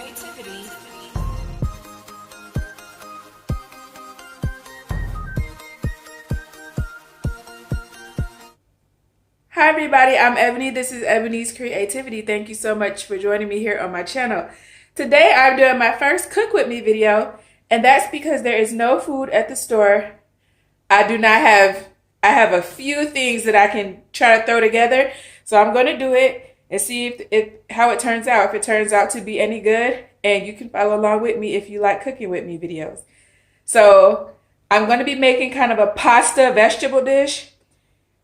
creativity. Hi everybody, I'm Ebony. This is Ebony's Creativity. Thank you so much for joining me here on my channel. Today I'm doing my first cook with me video, and that's because there is no food at the store. I have a few things that I can try to throw together. So I'm going to do it and see how it turns out. If it turns out to be any good, and you can follow along with me if you like cooking with me videos. So I'm going to be making kind of a pasta vegetable dish.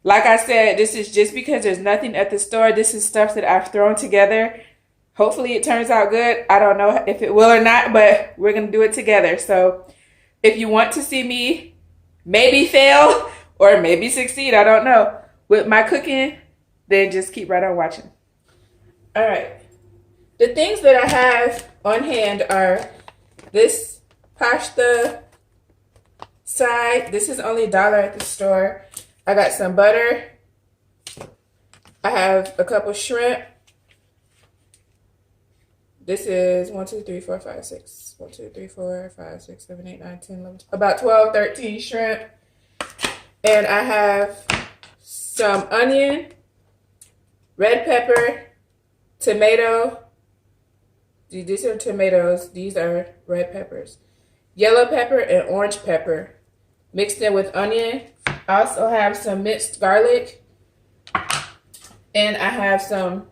Like I said, this is just because there's nothing at the store. This is stuff that I've thrown together. Hopefully it turns out good. I don't know if it will or not, but we're going to do it together. So if you want to see me maybe fail or maybe succeed, I don't know, with my cooking, then just keep right on watching. All right. The things that I have on hand are this pasta side. This is only $1 at the store. I got some butter. I have a couple shrimp. This is 1, 2, 3, 4, 5, 6. 1, 2, 3, 4, 5, 6, 7, 8, 9, 10, 11, about 12, 13 shrimp. And I have some onion, red pepper, tomato. These are tomatoes. These are red peppers. Yellow pepper and orange pepper mixed in with onion. I also have some minced garlic. And I have some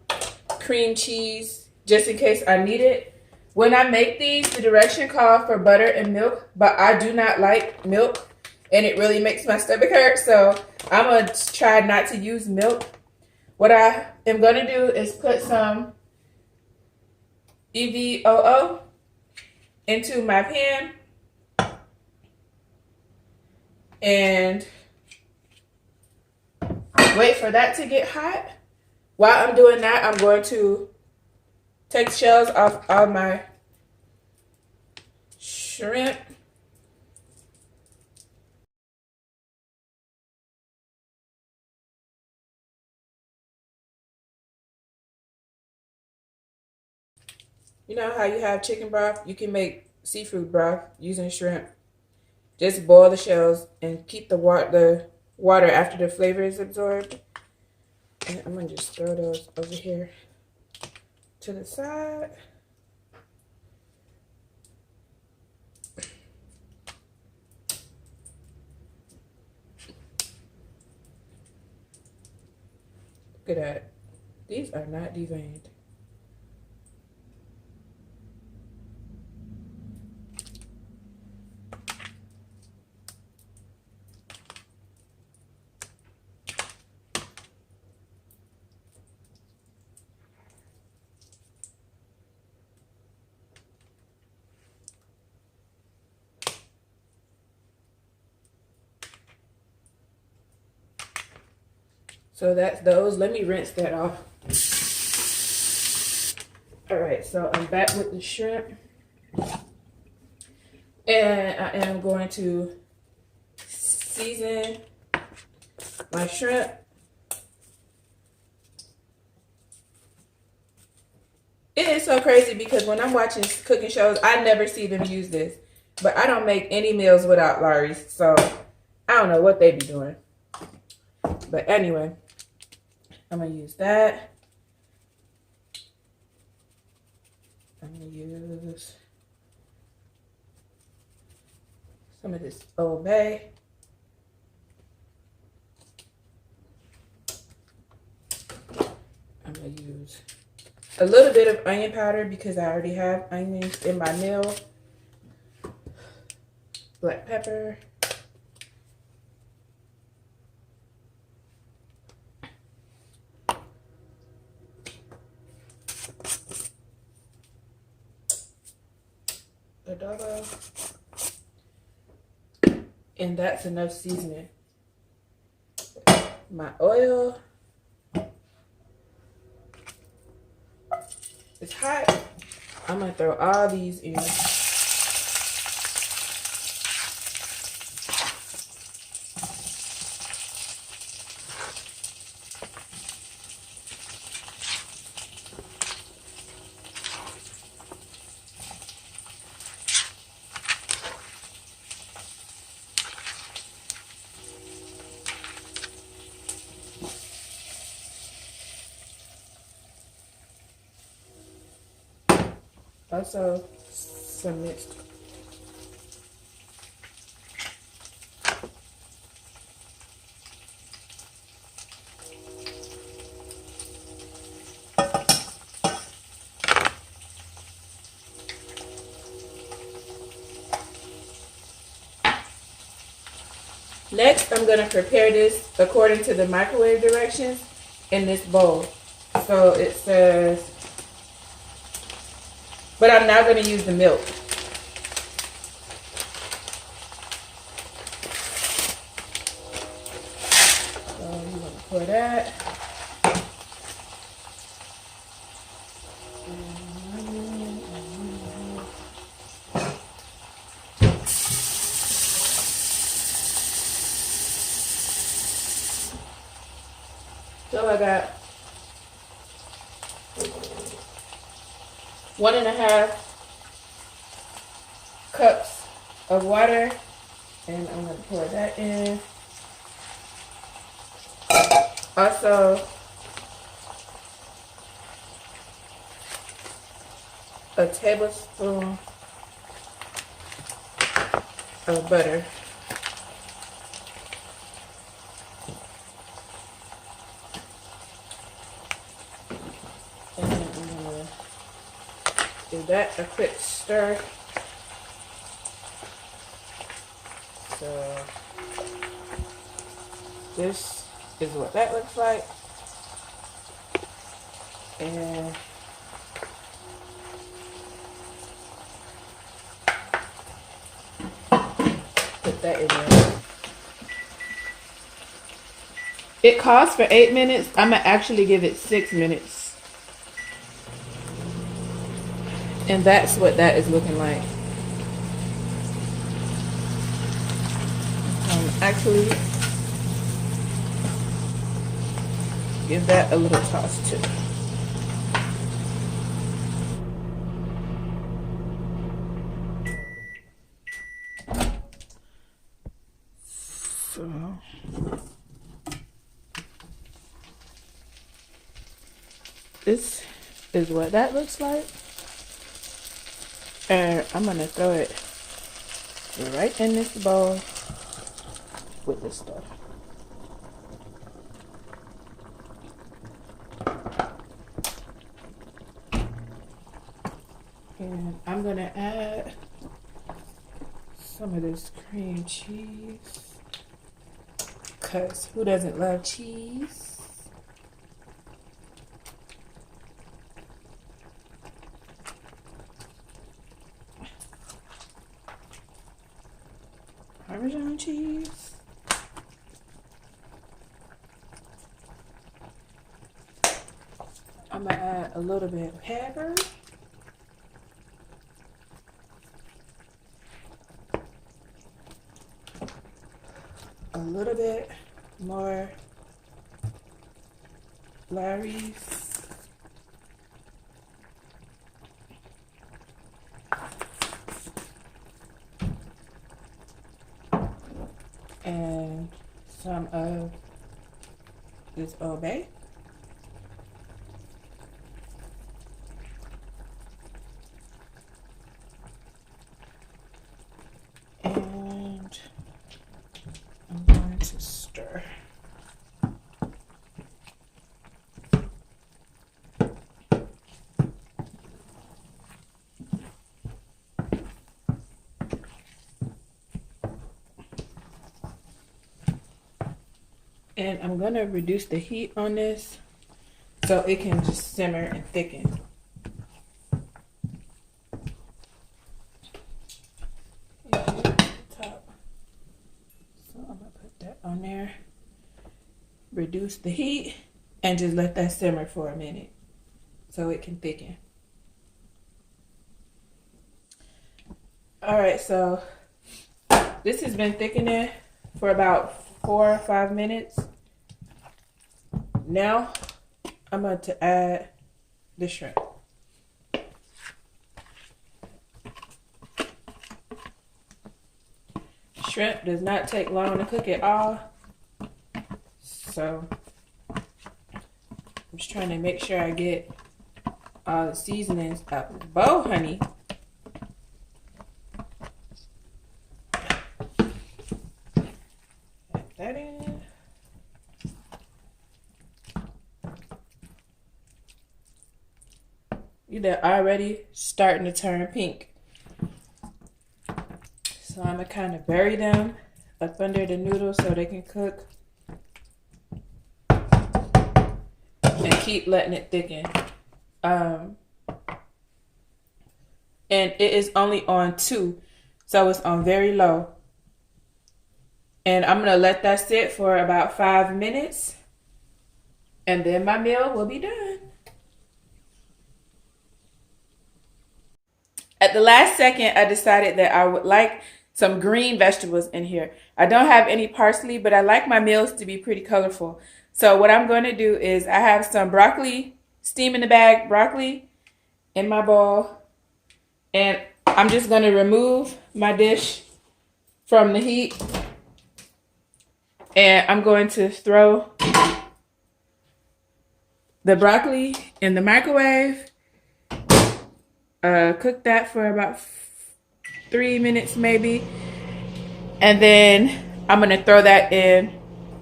cream cheese just in case I need it. When I make these, the direction calls for butter and milk, but I do not like milk and it really makes my stomach hurt. So I'm going to try not to use milk. What I am going to do is put some EVOO into my pan and wait for that to get hot. While I'm doing that, I'm going to take shells off all my shrimp. You know how you have chicken broth? You can make seafood broth using shrimp. Just boil the shells and keep the water after the flavor is absorbed. And I'm going to just throw those over here to the side. Look at that. These are not deveined. So that's those. Let me rinse that off. All right, so I'm back with the shrimp. And I am going to season my shrimp. It is so crazy because when I'm watching cooking shows, I never see them use this. But I don't make any meals without Lawry's, so I don't know what they be doing. But anyway, I'm going to use that. I'm going to use some of this Old Bay. I'm going to use a little bit of onion powder because I already have onions in my meal. Black pepper. Adobo. And that's enough seasoning. My oil. It's hot. I'm going to throw all these in. Also, some minced. Next, I'm going to prepare this according to the microwave directions in this bowl. So it says, but I'm not going to use the milk. So you want to pour that. So I got 1.5 cups of water, and I'm going to pour that in. Also, a tablespoon of butter. And I'm going to give that a quick stir. So this is what that looks like. And put that in there. It calls for 8 minutes. I'm gonna actually give it 6 minutes. And that's what that is looking like. Actually, give that a little toss too. So this is what that looks like. And I'm gonna throw it right in this bowl with this stuff. And I'm gonna add some of this cream cheese, because who doesn't love cheese? Parmesan cheese. I'm gonna add a little bit of pepper. A little bit more Larry's. And some of this Ebonee. And I'm going to stir. And I'm going to reduce the heat on this so it can just simmer and thicken. So I'm going to put that on there. Reduce the heat and just let that simmer for a minute so it can thicken. Alright, so this has been thickening for about 4 or 5 minutes. Now I'm going to add the shrimp. Shrimp does not take long to cook at all. So I'm just trying to make sure I get all the seasonings out the bowl, honey. Put that in. They're already starting to turn pink. So I'm going to kind of bury them up under the noodles so they can cook. And keep letting it thicken. And it is only on 2. So it's on very low. And I'm going to let that sit for about 5 minutes. And then my meal will be done. At the last second, I decided that I would like some green vegetables in here. I don't have any parsley, but I like my meals to be pretty colorful. So what I'm going to do is I have some broccoli, steam in the bag, broccoli in my bowl. And I'm just going to remove my dish from the heat. And I'm going to throw the broccoli in the microwave. Cook that for about 3 minutes maybe. And then I'm going to throw that in.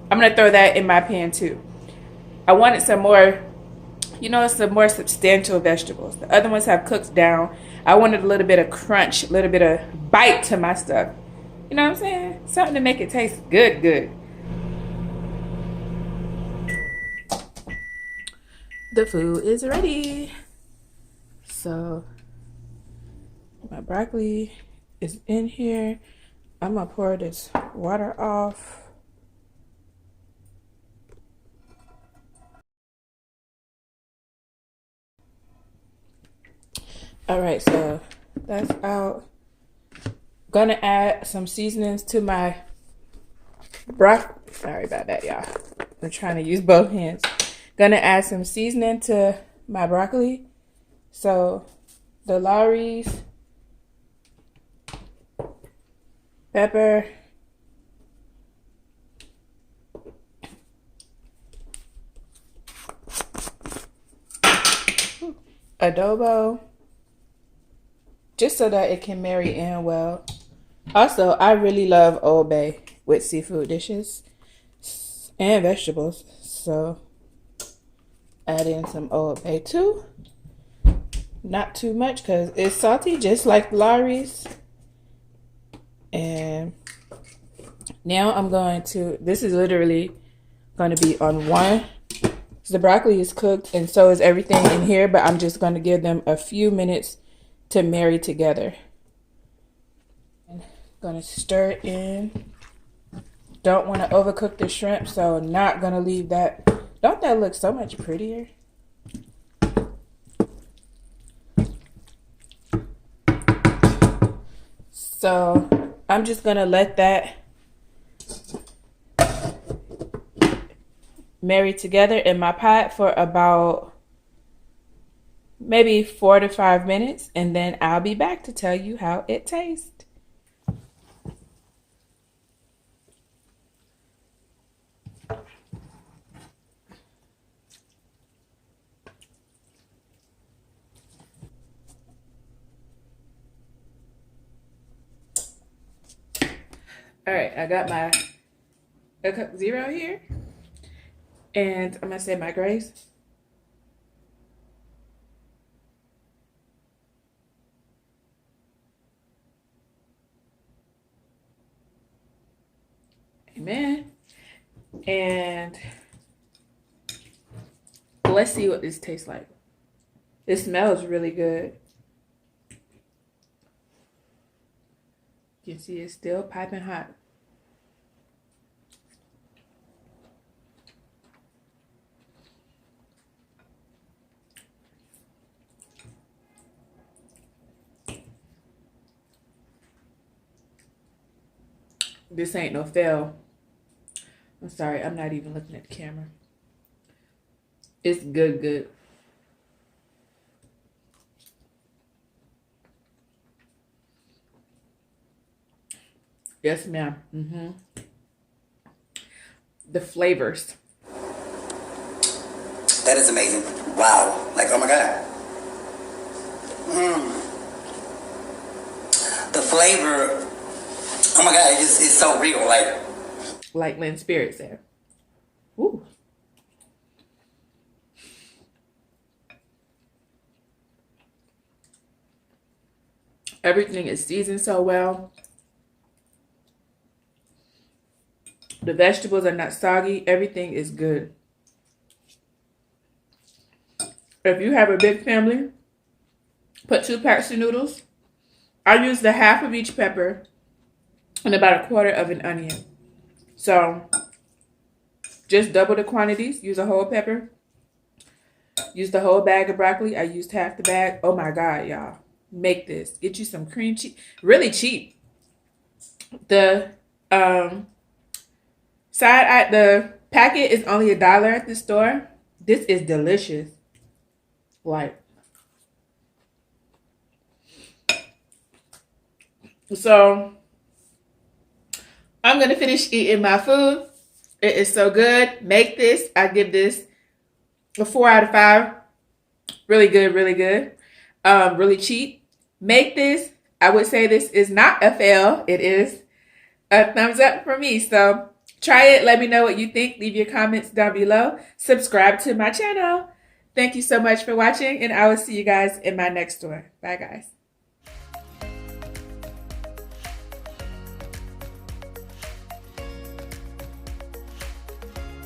I'm going to throw that in my pan too. I wanted some more, some more substantial vegetables. The other ones have cooked down. I wanted a little bit of crunch, a little bit of bite to my stuff. You know what I'm saying? Something to make it taste good, good. The food is ready. So my broccoli is in here. I'm gonna pour this water off. All right, so that's out. Gonna add some seasonings to my broccoli. Sorry about that, y'all. I'm trying to use both hands. Gonna add some seasoning to my broccoli. So the Lawry's, pepper, adobo, just so that it can marry in well. Also, I really love Old Bay with seafood dishes and vegetables, so add in some Old Bay too. Not too much because it's salty, just like Lawry's. And now I'm going to, this is literally going to be on 1. So the broccoli is cooked and so is everything in here, but I'm just going to give them a few minutes to marry together. I'm going to stir it in. Don't want to overcook the shrimp, so not going to leave that. Don't that look so much prettier? So I'm just going to let that marry together in my pot for about maybe 4 to 5 minutes, and then I'll be back to tell you how it tastes. All right, I got my cup 0 here, and I'm gonna say my grace. Amen. And let's see what this tastes like. It smells really good. You can see it's still piping hot. This ain't no fail. I'm sorry, I'm not even looking at the camera. It's good, good. Yes, ma'am. The flavors. That is amazing. Wow. Like, oh my God. The flavor, oh my God, it's so real. Like Lynn Spirit said. Ooh. Everything is seasoned so well. The vegetables are not soggy. Everything is good. If you have a big family, put 2 packs of noodles. I use the half of each pepper and about 1/4 of an onion. So just double the quantities. Use a whole pepper. Use the whole bag of broccoli. I used half the bag. Oh my God, y'all. Make this. Get you some cream cheese. Really cheap. The the packet is only $1 at the store. This is delicious. Like, so I'm gonna finish eating my food. It is so good. Make this. I give this a 4 out of 5. Really good, really good. Really cheap. Make this. I would say this is not a fail. It is a thumbs up for me. So try it. Let me know what you think. Leave your comments down below. Subscribe to my channel. Thank you so much for watching, and I will see you guys in my next one. Bye, guys.